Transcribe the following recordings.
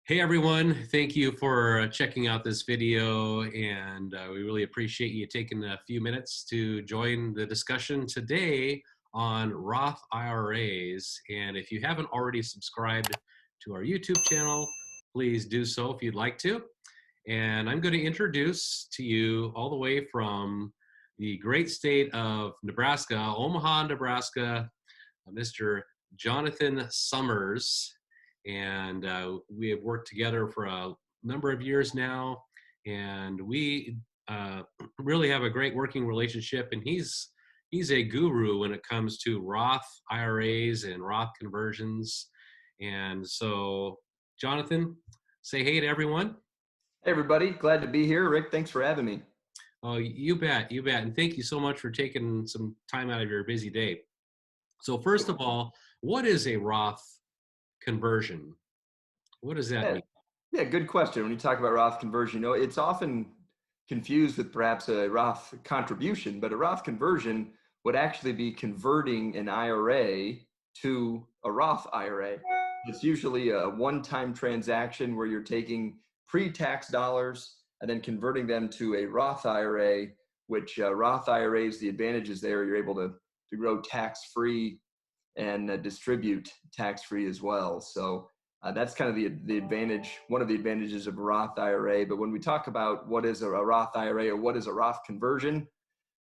Hey everyone, thank you for checking out this video, and we really appreciate you taking a few minutes to join the discussion today on Roth IRAs. And if you haven't already subscribed to our YouTube channel, please do so if you'd like to. And I'm going to introduce to you all the way from the great state of Nebraska, Omaha, Nebraska, Mr. Jonathan Summers. And we have worked together for a number of years now, and we really have a great working relationship. And he's a guru when it comes to Roth IRAs and Roth conversions. And so, Jonathan, say hey to everyone. Hey everybody, glad to be here. Rick, thanks for having me. Oh, you bet, you bet. And thank you so much for taking some time out of your busy day. So first of all, what is a Roth conversion? What does that Yeah, mean? yeah, good question. When you talk about Roth conversion, it's often confused with perhaps a Roth contribution, but a Roth conversion would actually be converting an IRA to a Roth IRA. It's usually a one-time transaction where you're taking pre-tax dollars and then converting them to a Roth IRA, which Roth IRAs, the advantages there, you're able to grow tax-free and distribute tax-free as well. So that's kind of the advantage, one of the advantages of a Roth IRA. But when we talk about what is a Roth IRA or what is a Roth conversion,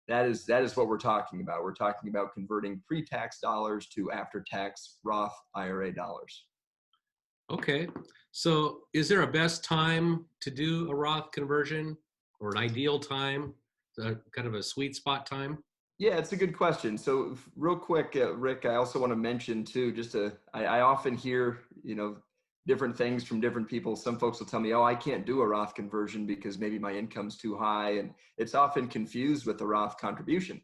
that is what we're talking about. We're talking about converting pre-tax dollars to after-tax Roth IRA dollars. Okay. So is there a best time to do a Roth conversion or an ideal time, kind of a sweet spot time? Yeah, it's a good question. So real quick, Rick, I also want to mention too, I often hear, different things from different people. Some folks will tell me, oh, I can't do a Roth conversion because maybe my income's too high. And it's often confused with the Roth contribution.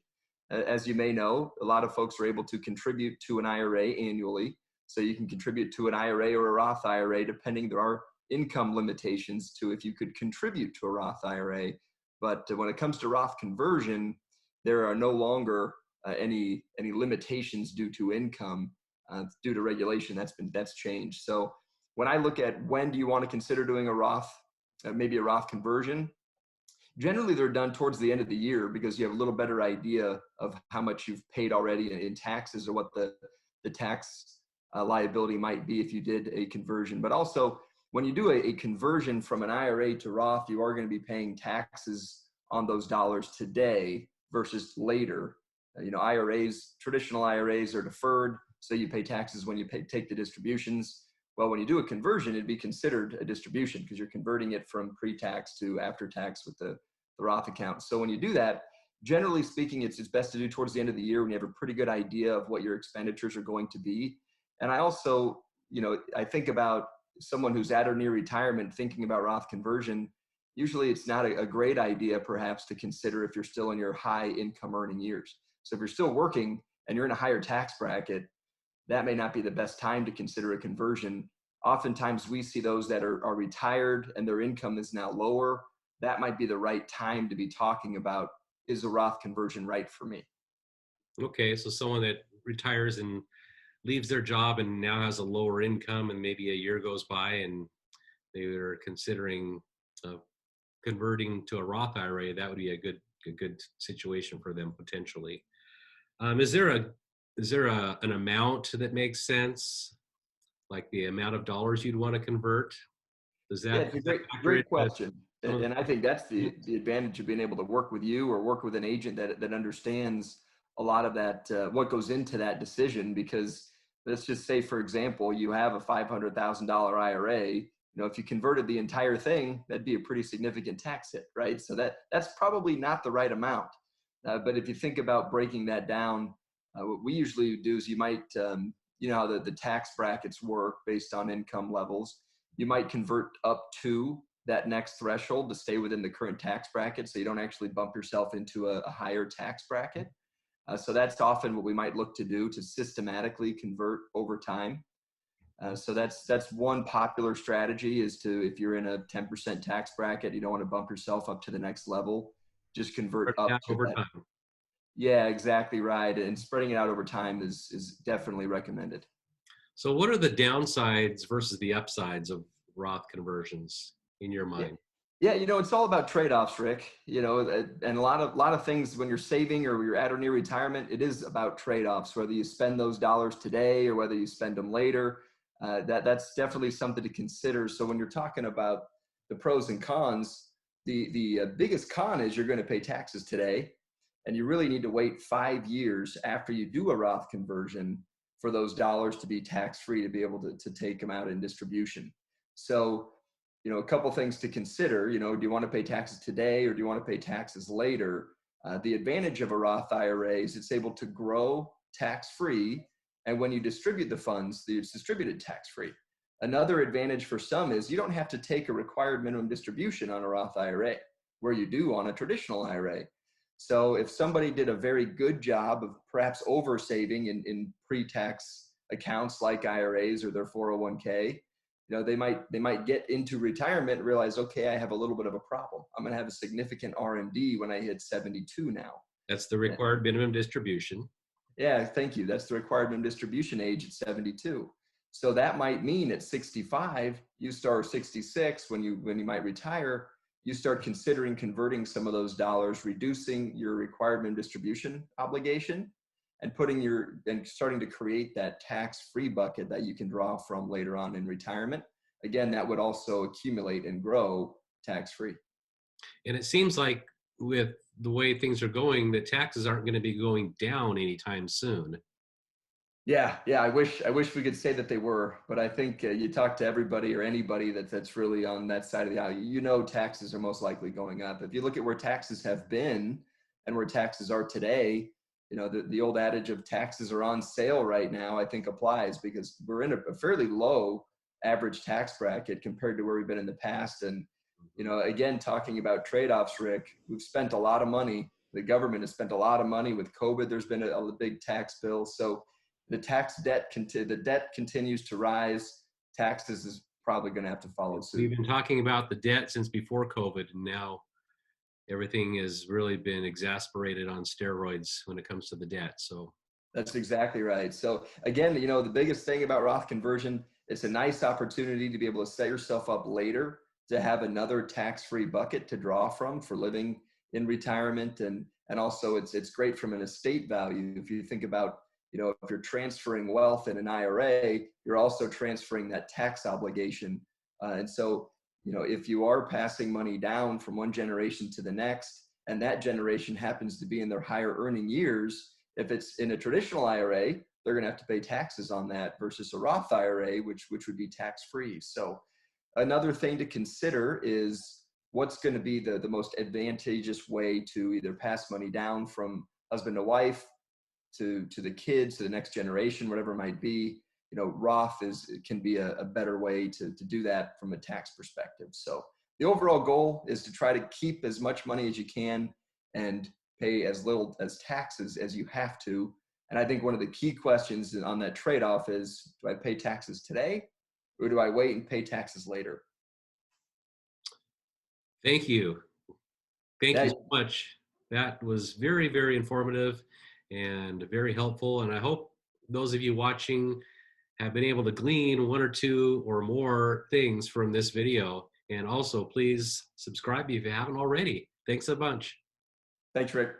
As you may know, a lot of folks are able to contribute to an IRA annually. So you can contribute to an IRA or a Roth IRA, depending, there are income limitations to if you could contribute to a Roth IRA. But when it comes to Roth conversion, there are no longer any limitations due to income, due to regulation. That's changed. So when I look at when do you want to consider doing a Roth, maybe a Roth conversion, generally they're done towards the end of the year because you have a little better idea of how much you've paid already in taxes or what the tax liability might be if you did a conversion. But also when you do a conversion from an IRA to Roth, you are going to be paying taxes on those dollars today versus later. IRAs, traditional IRAs are deferred, so you pay taxes when you take the distributions. Well, when you do a conversion, it'd be considered a distribution because you're converting it from pre-tax to after-tax with the Roth account. So when you do that, generally speaking, it's best to do towards the end of the year when you have a pretty good idea of what your expenditures are going to be. And I also, I think about someone who's at or near retirement thinking about Roth conversion. Usually it's not a great idea perhaps to consider if you're still in your high income earning years. So if you're still working and you're in a higher tax bracket, that may not be the best time to consider a conversion. Oftentimes we see those that are retired and their income is now lower. That might be the right time to be talking about, is a Roth conversion right for me? Okay, so someone that retires and leaves their job and now has a lower income, and maybe a year goes by and they are considering converting to a Roth IRA, that would be a good situation for them potentially. Is there an amount that makes sense, like the amount of dollars you'd want to convert? Does Yeah, that, it's a does that factor great into question. some of And I think that's the advantage of being able to work with you or work with an agent that understands a lot of that, what goes into that decision. Because let's just say, for example, you have a $500,000 IRA. If you converted the entire thing, that'd be a pretty significant tax hit, right? So that's probably not the right amount. But if you think about breaking that down, what we usually do is you might, how the tax brackets work based on income levels. You might convert up to that next threshold to stay within the current tax bracket, so you don't actually bump yourself into a higher tax bracket. So that's often what we might look to do, to systematically convert over time. So that's one popular strategy, is to, if you're in a 10% tax bracket, you don't want to bump yourself up to the next level, just convert it up out to over that. time? Yeah, exactly right. And spreading it out over time is definitely recommended. So what are the downsides versus the upsides of Roth conversions in your Yeah. mind? Yeah, it's all about trade-offs, Rick. And a lot of things when you're saving or you're at or near retirement, it is about trade-offs. Whether you spend those dollars today or whether you spend them later, that's definitely something to consider. So when you're talking about the pros and cons, the biggest con is you're going to pay taxes today, and you really need to wait 5 years after you do a Roth conversion for those dollars to be tax-free to be able to take them out in distribution. So a couple things to consider. Do you want to pay taxes today or do you want to pay taxes later? The advantage of a Roth IRA is it's able to grow tax-free, and when you distribute the funds, it's distributed tax-free. Another advantage for some is you don't have to take a required minimum distribution on a Roth IRA, where you do on a traditional IRA. So if somebody did a very good job of perhaps over saving in pre-tax accounts like IRAs or their 401k, they might get into retirement and realize, okay, I have a little bit of a problem. I'm going to have a significant RMD when I hit 72 now. That's the required minimum distribution. Yeah, thank you. That's the required minimum distribution age at 72. So that might mean at 65, you start 66 when you might retire, you start considering converting some of those dollars, reducing your required minimum distribution obligation, and starting to create that tax-free bucket that you can draw from later on in retirement. Again, that would also accumulate and grow tax-free. And it seems like with the way things are going, the taxes aren't going to be going down anytime soon. Yeah. I wish we could say that they were, but I think you talk to everybody or anybody that's really on that side of the aisle, taxes are most likely going up. If you look at where taxes have been and where taxes are today, the old adage of taxes are on sale right now, I think applies, because we're in a fairly low average tax bracket compared to where we've been in the past. And, again, talking about trade-offs, Rick, we've spent a lot of money. The government has spent a lot of money with COVID. There's been a big tax bill. So the debt continues to rise. Taxes is probably going to have to follow suit. We've been talking about the debt since before COVID, and now everything has really been exasperated on steroids when it comes to the debt. So that's exactly right. So again, the biggest thing about Roth conversion, it's a nice opportunity to be able to set yourself up later to have another tax-free bucket to draw from for living in retirement. And also it's great from an estate value. If you think about, if you're transferring wealth in an IRA, you're also transferring that tax obligation. And so, if you are passing money down from one generation to the next, and that generation happens to be in their higher earning years, if it's in a traditional IRA, they're going to have to pay taxes on that versus a Roth IRA, which would be tax-free. So another thing to consider is what's going to be the most advantageous way to either pass money down from husband to wife to the kids, to the next generation, whatever it might be. Roth can be a better way to do that from a tax perspective. So the overall goal is to try to keep as much money as you can and pay as little as taxes as you have to. And I think one of the key questions on that trade-off is, do I pay taxes today or do I wait and pay taxes later? thank you. Thank you so much. That was very, very informative and very helpful. And I hope those of you watching have been able to glean one or two or more things from this video. And also, please subscribe if you haven't already. Thanks a bunch. Thanks, Rick.